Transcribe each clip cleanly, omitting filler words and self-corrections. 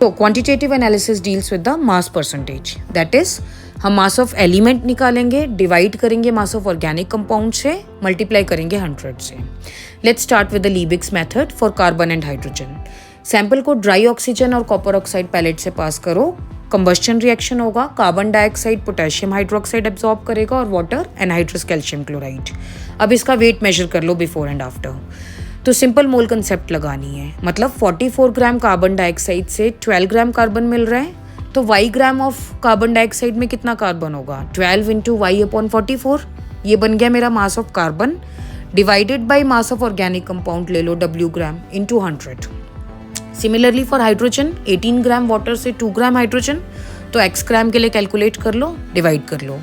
तो quantitative analysis deals with the mass percentage, that is हम mass of element निकालेंगे, divide करेंगे mass of organic compound से, multiply करेंगे 100 से। Let's start with the Liebig's method for carbon and hydrogen. Sample को dry oxygen और copper oxide pellet से pass करो, कंबस्शन रिएक्शन होगा, carbon dioxide potassium hydroxide absorb करेगा और वाटर एनहाइड्रस कैल्शियम क्लोराइड। अब इसका वेट मेजर कर लो बिफोर एंड आफ्टर। तो सिंपल मोल कंसेप्ट लगानी है, मतलब 44 ग्राम कार्बन डाइऑक्साइड से 12 ग्राम कार्बन मिल रहा है, तो y gram of carbon dioxide में कितना कार्बन होगा, 12 इंटू वाई अपॉन 44। ये बन गया मेरा mass of carbon, divided by mass of organic compound ले लो w gram into 100। Similarly for hydrogen 18 gram water से 2 ग्राम हाइड्रोजन, तो x ग्राम के लिए कैलकुलेट कर लो, डिवाइड कर लो।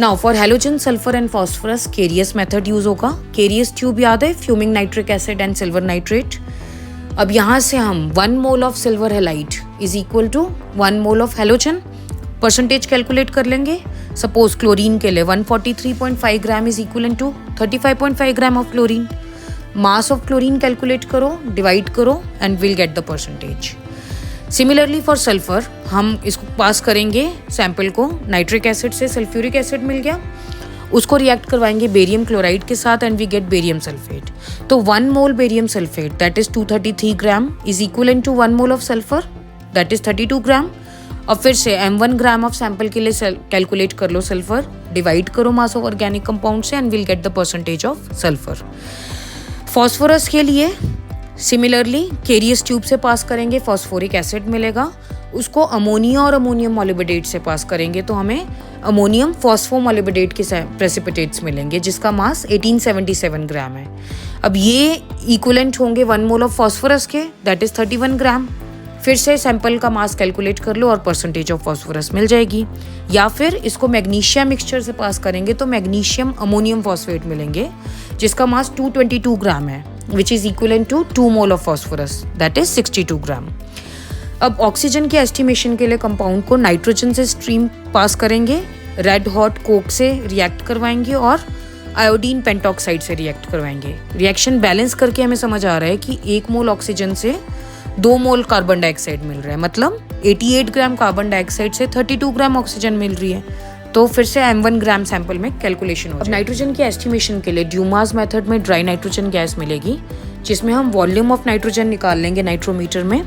Now for halogen, sulphur and phosphorus Carius method use होगा। केरियस ट्यूब याद है, fuming nitric acid and silver nitrate. अब यहाँ से हम 1 mole of silver halide is equal to 1 mole of halogen, percentage calculate कर लेंगे। सपोज क्लोरीन के लिए 143.5 gram is equal to 35.5 gram of chlorine. Mass of chlorine calculate करो, divide करो and will get the percentage. Similarly for sulphur हम इसको pass करेंगे sample को, नाइट्रिक एसिड से सल्फ्यूरिक एसिड मिल गया, उसको रिएक्ट करवाएंगे बेरियम क्लोराइड के साथ and we get barium sulphate. तो 1 mole barium sulphate that is 233 gram is equal to 1 mole of sulphur that is 32 gram. अब फिर से m1 ग्राम ऑफ सैंपल के लिए कैलकुलेट कर लो सल्फर, डिवाइड करो मास ऑफ ऑर्गेनिक कंपाउंड से and will get the percentage of sulphur. Phosphorus के लिए सिमिलरली केरियस ट्यूब से पास करेंगे, फॉस्फोरिक एसिड मिलेगा, उसको अमोनिया और अमोनियम मोलिबेडेट से पास करेंगे तो हमें अमोनियम फॉस्फोमोलिबेडेट के प्रेसिपिटेट्स मिलेंगे जिसका मास 1877 ग्राम है। अब ये इक्विवेलेंट होंगे 1 मोल ऑफ फॉस्फोरस के दैट इज 31 ग्राम। फिर से सैंपल का मास कैलकुलेट कर लो और परसेंटेज ऑफ फॉस्फोरस मिल जाएगी। या फिर इसको मैग्नीशियम मिक्सचर से पास करेंगे तो मैग्नीशियम अमोनियम फॉस्फेट मिलेंगे जिसका मास 222 ग्राम है which is equal to 2 mole of phosphorus that is 62 gram. अब ऑक्सीजन के एस्टिमेशन के लिए कंपाउंड को नाइट्रोजन से स्ट्रीम पास करेंगे, रेड हॉट कोक से रिएक्ट करवाएंगे और आयोडीन पेंटॉक्साइड से रिएक्ट करवाएंगे। रिएक्शन बैलेंस करके हमें समझ आ रहा है कि 1 मोल ऑक्सीजन से 2 मोल कार्बन डाइऑक्साइड मिल रहा है, मतलब 88 ग्राम कार्बन डाइऑक्साइड से 32 ग्राम ऑक्सीजन मिल रही है। तो फिर से m1 ग्राम सैंपल में कैलकुलेशन हो जाएगी। अब नाइट्रोजन के एस्टिमेशन के लिए ड्यूमास मेथड में ड्राई नाइट्रोजन गैस मिलेगी जिसमें हम वॉल्यूम ऑफ नाइट्रोजन निकाल लेंगे नाइट्रोमीटर में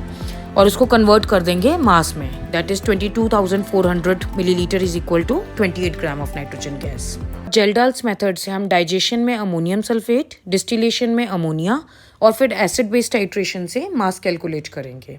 और उसको कन्वर्ट कर देंगे मास में, that is 22,400 millilitre is equal to 28 gram of nitrogen gas. Kjeldahl's method से हम डाइजेशन में अमोनियम सल्फेट, डिस्टिलेशन में अमोनिया और फिर एसिड बेस्ड टाइट्रेशन से मास कैलकुलेट करेंगे।